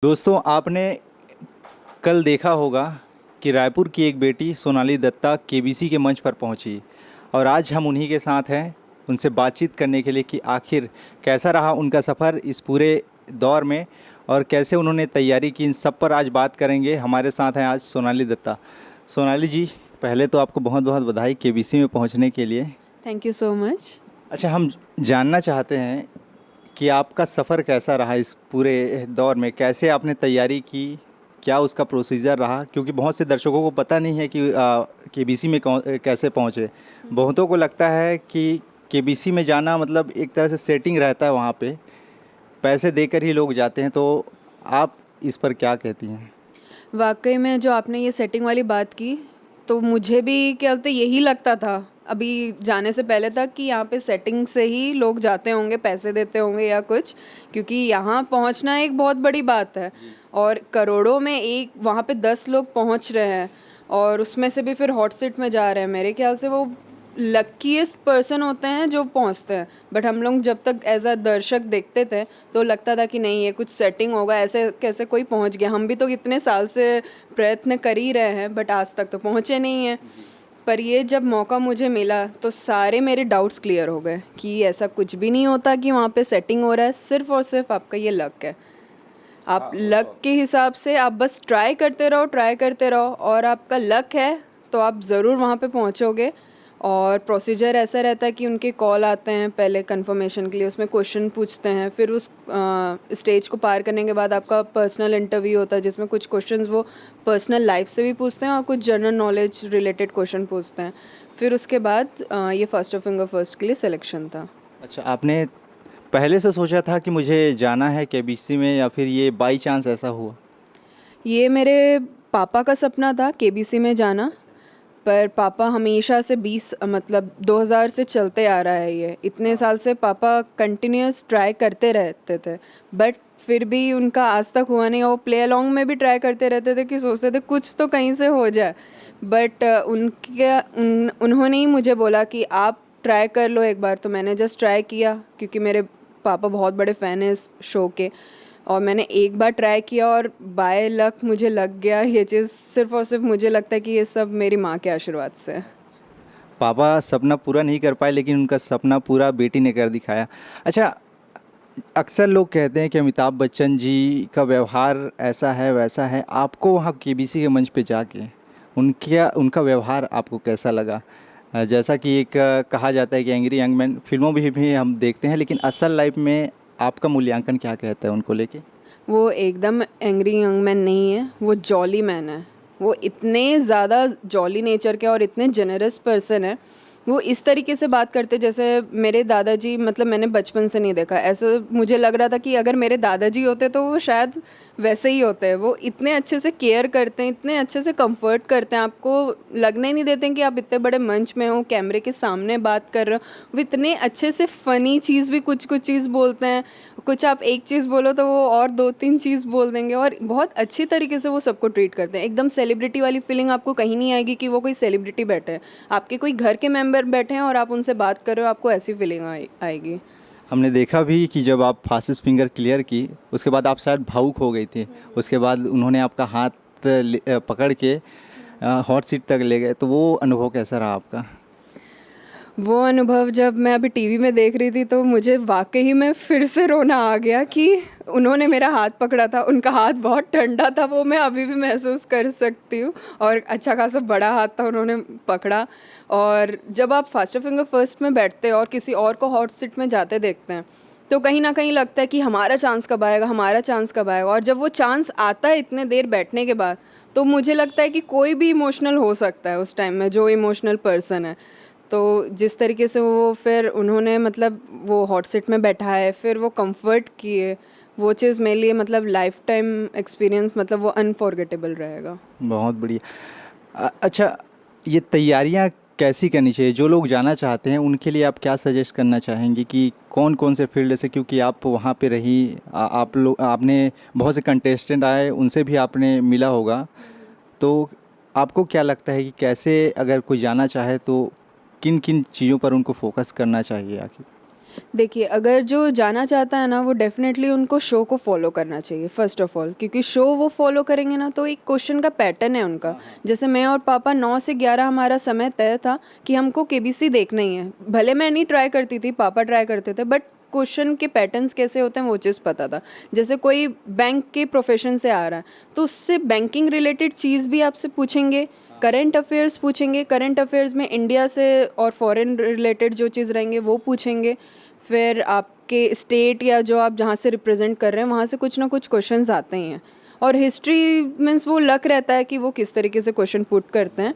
दोस्तों आपने कल देखा होगा कि रायपुर की एक बेटी सोनाली दत्ता केबीसी के मंच पर पहुंची और आज हम उन्हीं के साथ हैं उनसे बातचीत करने के लिए कि आखिर कैसा रहा उनका सफ़र इस पूरे दौर में और कैसे उन्होंने तैयारी की। इन सब पर आज बात करेंगे। हमारे साथ हैं आज सोनाली दत्ता। सोनाली जी, पहले तो आपको बहुत बहुत बधाई केबीसी में पहुंचने के लिए। Thank you so much. अच्छा, हम जानना चाहते हैं कि आपका सफ़र कैसा रहा इस पूरे दौर में, कैसे आपने तैयारी की, क्या उसका प्रोसीजर रहा, क्योंकि बहुत से दर्शकों को पता नहीं है कि केबीसी में कैसे पहुँचे। बहुतों को लगता है कि केबीसी में जाना मतलब एक तरह से सेटिंग रहता है, वहाँ पे पैसे देकर ही लोग जाते हैं। तो आप इस पर क्या कहती हैं? वाकई में जो आपने ये सेटिंग वाली बात की, तो मुझे भी क्या बोलते यही लगता था अभी जाने से पहले तक कि यहाँ पे सेटिंग से ही लोग जाते होंगे, पैसे देते होंगे या कुछ, क्योंकि यहाँ पहुँचना एक बहुत बड़ी बात है। और करोड़ों में एक वहाँ पे 10 लोग पहुँच रहे हैं और उसमें से भी फिर हॉट सीट में जा रहे हैं। मेरे ख्याल से वो लकीएस्ट पर्सन होते हैं जो पहुंचते हैं। बट हम लोग जब तक एज अ दर्शक देखते थे तो लगता था कि नहीं, ये कुछ सेटिंग होगा, ऐसे कैसे कोई पहुंच गया। हम भी तो इतने साल से प्रयत्न कर ही रहे हैं बट आज तक तो पहुंचे नहीं हैं। पर ये जब मौका मुझे मिला तो सारे मेरे डाउट्स क्लियर हो गए कि ऐसा कुछ भी नहीं होता कि वहाँ पे सेटिंग हो रहा है, सिर्फ और सिर्फ आपका ये लक है। आप लक के हिसाब से आप बस ट्राई करते रहो, ट्राई करते रहो, और आपका लक है तो आप ज़रूर वहाँ पे पहुँचोगे। और प्रोसीजर ऐसा रहता है कि उनके कॉल आते हैं पहले कंफर्मेशन के लिए, उसमें क्वेश्चन पूछते हैं, फिर उस स्टेज को पार करने के बाद आपका पर्सनल इंटरव्यू होता है जिसमें कुछ क्वेश्चंस वो पर्सनल लाइफ से भी पूछते हैं और कुछ जनरल नॉलेज रिलेटेड क्वेश्चन पूछते हैं। फिर उसके बाद ये फर्स्ट ऑफ फिंगर फर्स्ट के लिए सिलेक्शन था। अच्छा, आपने पहले से सोचा था कि मुझे जाना है केबीसी में, या फिर ये बाई चांस ऐसा हुआ? ये मेरे पापा का सपना था केबीसी में जाना, पर पापा हमेशा से 20 मतलब 2000 से चलते आ रहा है ये, इतने साल से पापा कंटिन्यूस ट्राई करते रहते थे। बट फिर भी उनका आज तक हुआ नहीं। और प्ले अलोंग में भी ट्राई करते रहते थे कि सोचते थे कुछ तो कहीं से हो जाए। बट उन्होंने ही मुझे बोला कि आप ट्राई कर लो एक बार। तो मैंने जस्ट ट्राई किया क्योंकि मेरे पापा बहुत बड़े फ़ैन हैं इस शो के, और मैंने एक बार ट्राई किया और बाय लक मुझे लग गया। ये चीज़ सिर्फ़ और सिर्फ मुझे लगता है कि ये सब मेरी माँ के आशीर्वाद से है। पापा सपना पूरा नहीं कर पाए, लेकिन उनका सपना पूरा बेटी ने कर दिखाया। अच्छा, अक्सर लोग कहते हैं कि अमिताभ बच्चन जी का व्यवहार ऐसा है वैसा है। आपको वहाँ केबीसी के मंच पे जाके उनका उनका व्यवहार आपको कैसा लगा? जैसा कि एक कहा जाता है कि एंग्री यंग मैन फिल्मों में भी हम देखते हैं, लेकिन असल लाइफ में आपका मूल्यांकन क्या कहता है उनको लेके? वो एकदम एंग्री यंग मैन नहीं है, वो जॉली मैन है। वो इतने ज़्यादा जॉली नेचर के और इतने जेनरस पर्सन है। वो इस तरीके से बात करते जैसे मेरे दादाजी, मतलब मैंने बचपन से नहीं देखा ऐसे। मुझे लग रहा था कि अगर मेरे दादाजी होते तो वो शायद वैसे ही होते हैं। वो इतने अच्छे से केयर करते हैं, इतने अच्छे से कंफर्ट करते हैं, आपको लगने नहीं देते हैं कि आप इतने बड़े मंच में हो, कैमरे के सामने बात कर रहे हो। वो इतने अच्छे से फ़नी चीज़ भी कुछ कुछ चीज़ बोलते हैं। कुछ आप एक चीज़ बोलो तो वो और 2-3 चीज़ बोल देंगे, और बहुत अच्छी तरीके से वो सबको ट्रीट करते हैं। एकदम सेलिब्रिटी वाली फीलिंग आपको कहीं नहीं आएगी कि वो कोई सेलिब्रिटी बैठे हैं, आपके कोई घर के मेंबर बैठे हैं और आप उनसे बात कर रहे हो, आपको ऐसी फीलिंग आएगी। हमने देखा भी कि जब आप फास्टेस्ट फिंगर क्लियर की, उसके बाद आप शायद भावुक हो गई थी। उसके बाद उन्होंने आपका हाथ पकड़ के हॉट सीट तक ले गए, तो वो अनुभव कैसा रहा आपका? वो अनुभव जब मैं अभी टीवी में देख रही थी तो मुझे वाकई में फिर से रोना आ गया कि उन्होंने मेरा हाथ पकड़ा था। उनका हाथ बहुत ठंडा था, वो मैं अभी भी महसूस कर सकती हूँ, और अच्छा खासा बड़ा हाथ था, उन्होंने पकड़ा। और जब आप फास्ट फिंगर फर्स्ट में बैठते हैं और किसी और को हॉट सीट में जाते देखते हैं तो कहीं ना कहीं लगता है कि हमारा चांस कब आएगा, हमारा चांस कब आएगा। और जब वो चांस आता है इतने देर बैठने के बाद, तो मुझे लगता है कि कोई भी इमोशनल हो सकता है उस टाइम में, जो इमोशनल पर्सन है। तो जिस तरीके से वो फिर उन्होंने मतलब वो हॉट सीट में बैठाए, फिर वो कंफर्ट किए, वो चीज़ मेरे लिए मतलब लाइफ टाइम एक्सपीरियंस, मतलब वो अनफॉरगेटेबल रहेगा। बहुत बढ़िया। अच्छा, ये तैयारियाँ कैसी करनी चाहिए? जो लोग जाना चाहते हैं उनके लिए आप क्या सजेस्ट करना चाहेंगी कि कौन कौन से फील्ड से, क्योंकि आप वहाँ पे रही, आप लोग आपने बहुत से कंटेस्टेंट आए उनसे भी आपने मिला होगा, तो आपको क्या लगता है कि कैसे अगर कोई जाना चाहे तो किन किन चीज़ों पर उनको फोकस करना चाहिए आखिर? देखिए, अगर जो जाना चाहता है ना, वो डेफ़िनेटली उनको शो को फ़ॉलो करना चाहिए फ़र्स्ट ऑफ़ ऑल, क्योंकि शो वो फ़ॉलो करेंगे ना तो एक क्वेश्चन का पैटर्न है उनका। जैसे मैं और पापा 9 से 11 हमारा समय तय था कि हमको केबीसी देखना ही है। भले मैं नहीं ट्राई करती थी, पापा ट्राई करते थे, बट क्वेश्चन के पैटर्न्स कैसे होते हैं वो चीज़ पता था। जैसे कोई बैंक के प्रोफ़ेशन से आ रहा है, तो उससे बैंकिंग रिलेटेड चीज़ भी आपसे पूछेंगे, करंट अफेयर्स पूछेंगे, करंट अफेयर्स में इंडिया से और फॉरेन रिलेटेड जो चीज़ रहेंगे वो पूछेंगे। फिर आपके स्टेट या जो आप जहाँ से रिप्रेजेंट कर रहे हैं वहाँ से कुछ ना कुछ क्वेश्चंस आते ही हैं। और हिस्ट्री मीन्स वो लक रहता है कि वो किस तरीके से क्वेश्चन पुट करते हैं।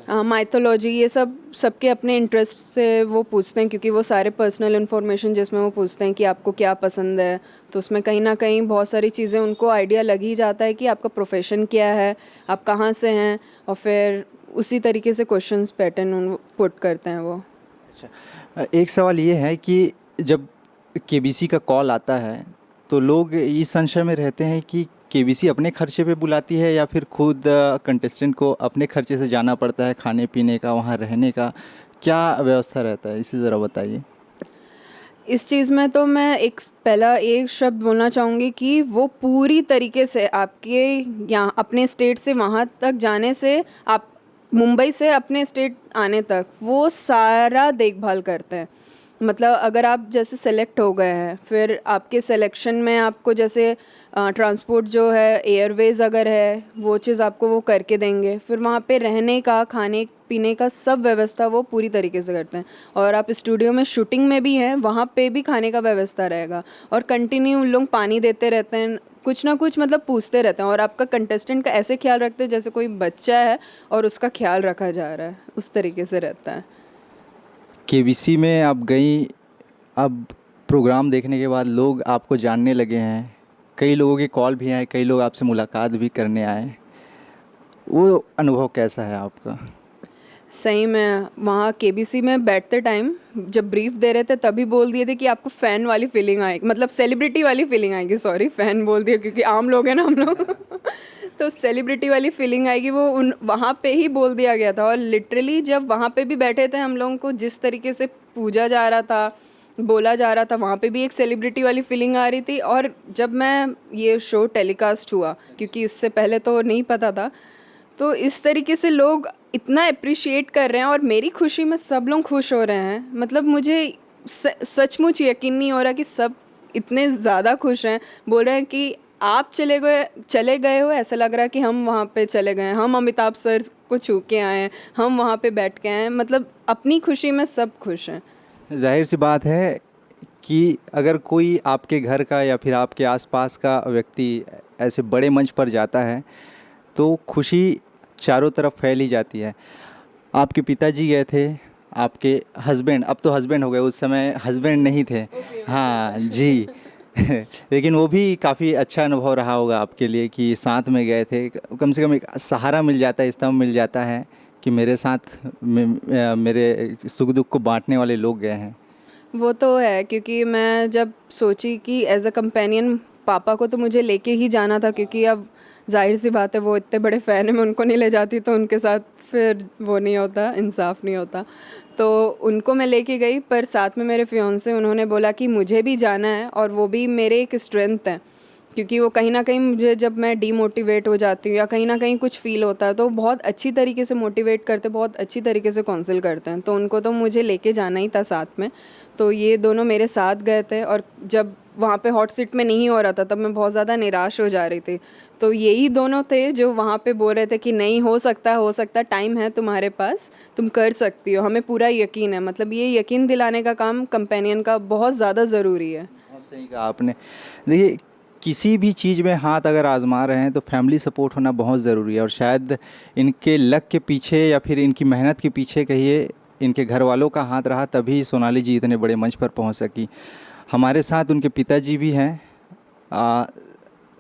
हाँ, माइथोलॉजी, ये सब सबके अपने इंटरेस्ट से वो पूछते हैं, क्योंकि वो सारे पर्सनल इन्फॉर्मेशन जिसमें वो पूछते हैं कि आपको क्या पसंद है, तो उसमें कहीं ना कहीं बहुत सारी चीज़ें उनको आइडिया लग ही जाता है कि आपका प्रोफेशन क्या है, आप कहाँ से हैं, और फिर उसी तरीके से क्वेश्चंस पैटर्न पुट करते हैं वो। अच्छा, एक सवाल ये है कि जब केबीसी का कॉल आता है तो लोग इस संशय में रहते हैं कि केबीसी अपने खर्चे पे बुलाती है या फिर खुद कंटेस्टेंट को अपने खर्चे से जाना पड़ता है, खाने पीने का, वहाँ रहने का क्या व्यवस्था रहता है, इसे ज़रा बताइए। इस चीज़ में तो मैं पहला एक शब्द बोलना चाहूँगी कि वो पूरी तरीके से आपके यहाँ अपने स्टेट से वहाँ तक जाने से, आप मुंबई से अपने स्टेट आने तक वो सारा देखभाल करते हैं। मतलब अगर आप जैसे सेलेक्ट हो गए हैं, फिर आपके सिलेक्शन में आपको जैसे ट्रांसपोर्ट जो है, एयरवेज़ अगर है, वो चीज़ आपको वो करके देंगे। फिर वहाँ पे रहने का, खाने पीने का सब व्यवस्था वो पूरी तरीके से करते हैं। और आप स्टूडियो में शूटिंग में भी हैं, वहाँ पे भी खाने का व्यवस्था रहेगा। और कंटिन्यू उन लोग पानी देते रहते हैं, कुछ ना कुछ मतलब पूछते रहते हैं, और आपका कंटेस्टेंट का ऐसे ख्याल रखते हैं जैसे कोई बच्चा है और उसका ख्याल रखा जा रहा है, उस तरीके से रहता है। केबीसी में आप गई, अब प्रोग्राम देखने के बाद लोग आपको जानने लगे हैं, कई लोगों के कॉल भी आए, कई लोग आपसे मुलाकात भी करने आए, वो अनुभव कैसा है आपका? सही में वहाँ केबीसी में बैठते टाइम जब ब्रीफ दे रहे थे तभी बोल दिए थे कि आपको फ़ैन वाली फीलिंग आएगी, मतलब सेलिब्रिटी वाली फीलिंग आएगी, सॉरी फ़ैन बोल दिया क्योंकि आम लोग हैं ना हम लोग तो सेलिब्रिटी वाली फीलिंग आएगी, वो उन वहाँ पे ही बोल दिया गया था। और लिटरली जब वहाँ पे भी बैठे थे हम लोगों को जिस तरीके से पूजा जा रहा था, बोला जा रहा था, वहाँ पे भी एक सेलिब्रिटी वाली फीलिंग आ रही थी। और जब मैं ये शो टेलीकास्ट हुआ, क्योंकि इससे पहले तो नहीं पता था, तो इस तरीके से लोग इतना अप्रिशिएट कर रहे हैं और मेरी खुशी में सब लोग खुश हो रहे हैं। मतलब मुझे सचमुच यकीन नहीं हो रहा कि सब इतने ज़्यादा खुश हैं। बोल रहे हैं कि आप चले गए हो, ऐसा लग रहा है कि हम वहाँ पे चले गए हैं, हम अमिताभ सर को छू के आए हैं, हम वहाँ पे बैठ के आए हैं। मतलब अपनी खुशी में सब खुश हैं। जाहिर सी बात है कि अगर कोई आपके घर का या फिर आपके आसपास का व्यक्ति ऐसे बड़े मंच पर जाता है तो खुशी चारों तरफ फैल ही जाती है। आपके पिताजी गए थे, आपके हस्बैंड, अब तो हस्बैंड हो गए, उस समय हस्बैंड नहीं थे। हाँ जी लेकिन वो भी काफ़ी अच्छा अनुभव रहा होगा आपके लिए कि साथ में गए थे, कम से कम एक सहारा मिल जाता है, स्तंभ मिल जाता है कि मेरे साथ मेरे सुख दुख को बांटने वाले लोग गए हैं। वो तो है, क्योंकि मैं जब सोची कि एज अ कंपेनियन पापा को तो मुझे लेके ही जाना था, क्योंकि अब जाहिर सी बात है वो इतने बड़े फ़ैन हैं, मैं उनको नहीं ले जाती तो उनके साथ फिर वो नहीं होता, इंसाफ नहीं होता। तो उनको मैं लेके गई, पर साथ में मेरे फियोंसे, उन्होंने बोला कि मुझे भी जाना है, और वो भी मेरे एक स्ट्रेंथ है, क्योंकि वो कहीं ना कहीं मुझे, जब मैं डीमोटिवेट हो जाती हूँ या कहीं ना कहीं कुछ फ़ील होता है, तो बहुत अच्छी तरीके से मोटिवेट करते, बहुत अच्छी तरीके से काउंसिल करते हैं। तो उनको तो मुझे लेके जाना ही था साथ में। तो ये दोनों मेरे साथ गए थे, और जब वहाँ पे हॉट सीट में नहीं हो रहा था तब मैं बहुत ज़्यादा निराश हो जा रही थी। तो यही दोनों थे जो वहाँ पे बोल रहे थे कि नहीं, हो सकता, टाइम है तुम्हारे पास, तुम कर सकती हो, हमें पूरा यकीन है। मतलब ये यकीन दिलाने का काम कंपेनियन का बहुत ज़्यादा ज़रूरी है। बहुत सही कहा आपने। देखिए, किसी भी चीज़ में हाथ अगर आजमा रहे हैं तो फैमिली सपोर्ट होना बहुत ज़रूरी है, और शायद इनके लक के पीछे या फिर इनकी मेहनत के पीछे कहिए, इनके घर वालों का हाथ रहा तभी सोनाली जी इतने बड़े मंच पर पहुंच सकी। हमारे साथ उनके पिताजी भी हैं। आ,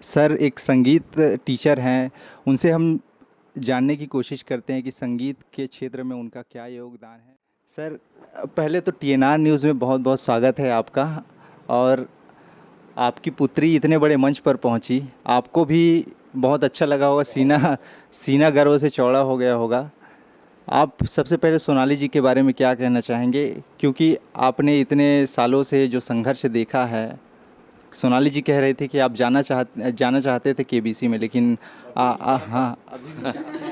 सर एक संगीत टीचर हैं, उनसे हम जानने की कोशिश करते हैं कि संगीत के क्षेत्र में उनका क्या योगदान है। सर, पहले तो टीएनआर न्यूज़ में बहुत बहुत स्वागत है आपका। और आपकी पुत्री इतने बड़े मंच पर पहुंची, आपको भी बहुत अच्छा लगा होगा, सीना सीना गर्व से चौड़ा हो गया होगा। आप सबसे पहले सोनाली जी के बारे में क्या कहना चाहेंगे, क्योंकि आपने इतने सालों से जो संघर्ष देखा है। सोनाली जी कह रहे थे कि आप जाना चाहते थे केबीसी में, लेकिन हाँ,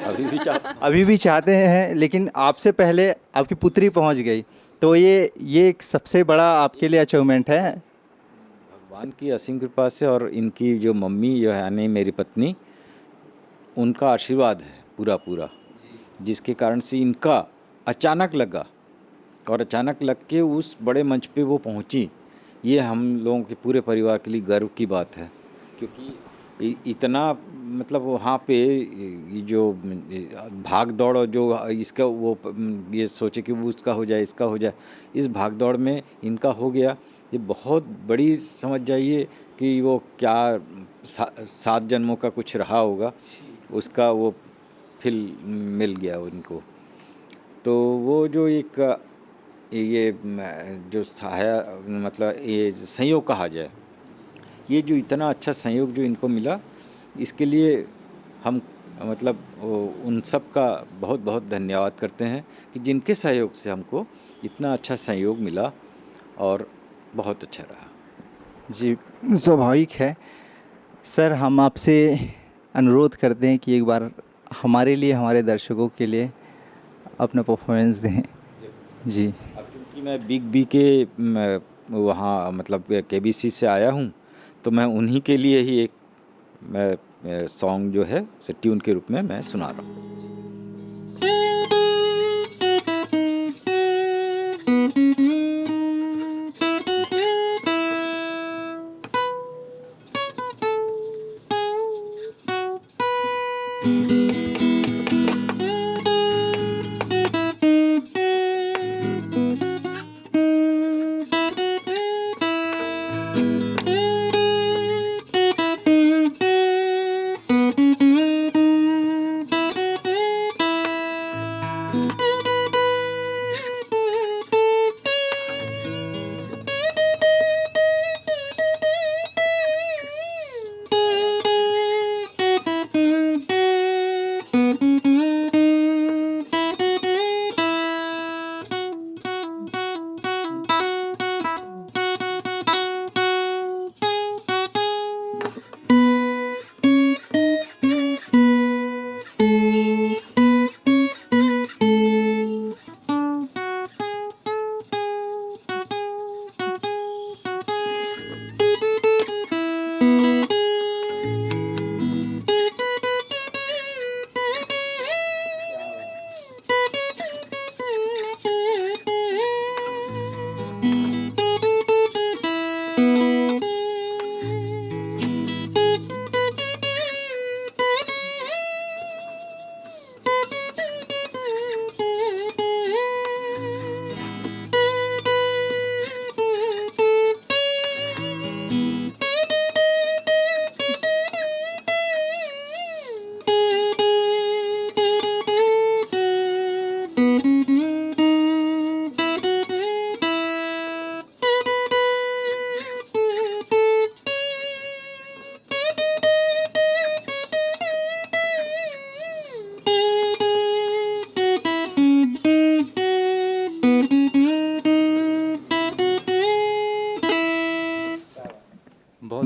अभी भी चाहता अभी भी चाहते हैं, लेकिन आपसे पहले आपकी पुत्री पहुंच गई। तो ये एक सबसे बड़ा आपके लिए अचीवमेंट है। भगवान की असीम कृपा से, और इनकी जो मम्मी जो है यानी मेरी पत्नी, उनका आशीर्वाद है पूरा पूरा, जिसके कारण से इनका अचानक लगा और अचानक लग के उस बड़े मंच पे वो पहुंची। ये हम लोगों के पूरे परिवार के लिए गर्व की बात है, क्योंकि इतना मतलब वहाँ पे ये जो भाग दौड़, और जो इसका वो ये सोचे कि वो उसका हो जाए, इसका हो जाए, इस भाग दौड़ में इनका हो गया। ये बहुत बड़ी समझ जाइए कि वो क्या 7 जन्मों का कुछ रहा होगा, उसका वो फिल मिल गया उनको। तो वो जो एक ये जो सहाय मतलब ये संयोग कहा जाए, ये जो इतना अच्छा संयोग जो इनको मिला, इसके लिए हम मतलब उन सब का बहुत बहुत धन्यवाद करते हैं कि जिनके सहयोग से हमको इतना अच्छा संयोग मिला और बहुत अच्छा रहा। जी, स्वाभाविक है। सर, हम आपसे अनुरोध करते हैं कि एक बार हमारे लिए, हमारे दर्शकों के लिए अपना परफॉर्मेंस दें। जी। अब चूँकि मैं बिग बी के वहाँ मतलब केबीसी से आया हूँ, तो मैं उन्हीं के लिए ही एक सॉन्ग जो है से ट्यून के रूप में मैं सुना रहा हूँ।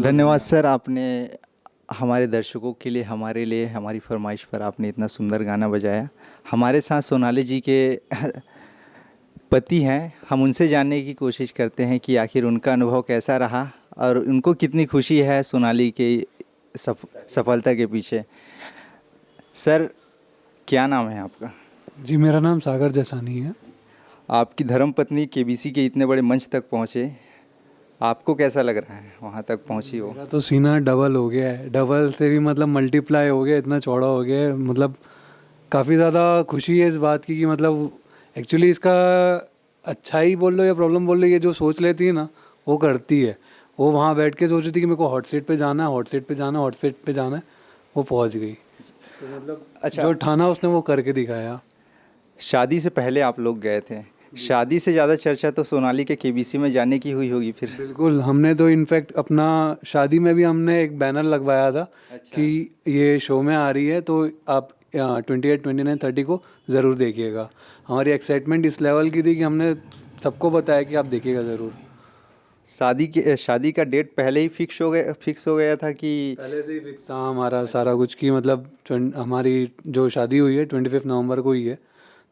धन्यवाद सर, आपने हमारे दर्शकों के लिए, हमारे लिए, हमारी फरमाइश पर आपने इतना सुंदर गाना बजाया। हमारे साथ सोनाली जी के पति हैं, हम उनसे जानने की कोशिश करते हैं कि आखिर उनका अनुभव कैसा रहा और उनको कितनी खुशी है सोनाली के सफलता के पीछे। सर, क्या नाम है आपका? जी, मेरा नाम सागर जैसानी है। आपकी धर्मपत्नी केबीसी के इतने बड़े मंच तक पहुँचे, आपको कैसा लग रहा है वहाँ तक पहुँची हो? मेरा तो सीना डबल हो गया है, डबल से भी मतलब मल्टीप्लाई हो गया, इतना चौड़ा हो गया है। मतलब काफ़ी ज़्यादा खुशी है इस बात की कि मतलब एक्चुअली इसका अच्छाई बोल लो या प्रॉब्लम बोल लो, ये जो सोच लेती है ना वो करती है। वो वहाँ बैठ के सोच रही थी कि मेरे को हॉट सीट पे जाना है, हॉट सीट पे जाना है, हॉट सीट पे जाना है, वो पहुँच गई। तो मतलब अच्छा, जो ठाना उसने वो करके दिखाया। शादी से पहले आप लोग गए थे, शादी से ज़्यादा चर्चा तो सोनाली के केबीसी में जाने की हुई होगी फिर। बिल्कुल, हमने तो इनफैक्ट अपना शादी में भी हमने एक बैनर लगवाया था कि ये शो में आ रही है तो आप 28, 29, 30 को ज़रूर देखिएगा। हमारी एक्साइटमेंट इस लेवल की थी कि हमने सबको बताया कि आप देखिएगा ज़रूर। शादी का डेट पहले ही फिक्स हो गया था कि पहले से ही फिक्स था हमारा सारा कुछ कि मतलब हमारी जो शादी हुई है 25 नवंबर को हुई है।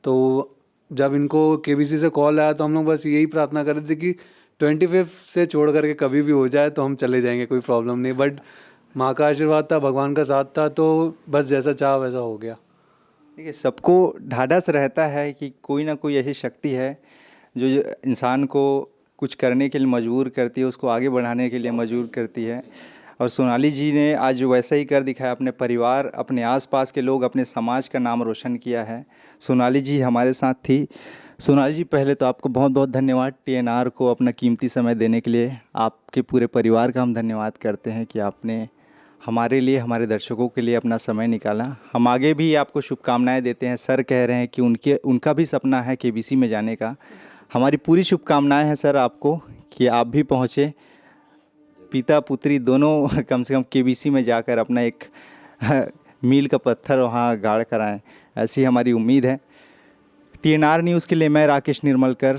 तो जब इनको केबीसी से कॉल आया तो हम लोग बस यही प्रार्थना कर रहे थे कि 25 से छोड़ करके कभी भी हो जाए तो हम चले जाएंगे, कोई प्रॉब्लम नहीं। बट माँ का आशीर्वाद था, भगवान का साथ था, तो बस जैसा चाहा वैसा हो गया। देखिए, सबको ढाढ़स रहता है कि कोई ना कोई ऐसी शक्ति है जो इंसान को कुछ करने के लिए मजबूर करती है, उसको आगे बढ़ाने के लिए मजबूर करती है। और सोनाली जी ने आज वैसा ही कर दिखाया, अपने परिवार, अपने आसपास के लोग, अपने समाज का नाम रोशन किया है। सोनाली जी हमारे साथ थी। सोनाली जी, पहले तो आपको बहुत बहुत धन्यवाद टीएनआर को अपना कीमती समय देने के लिए। आपके पूरे परिवार का हम धन्यवाद करते हैं कि आपने हमारे लिए, हमारे दर्शकों के लिए अपना समय निकाला। हम आगे भी आपको शुभकामनाएं देते हैं। सर कह रहे हैं कि उनका भी सपना है केबीसी में जाने का। हमारी पूरी शुभकामनाएं हैं सर आपको कि आप भी पहुँचे, पिता पुत्री दोनों कम से कम केबीसी में जाकर अपना एक मील का पत्थर वहाँ गाड़ कर आएँ, ऐसी हमारी उम्मीद है। टीएनआर न्यूज़ के लिए मैं राकेश निर्मलकर,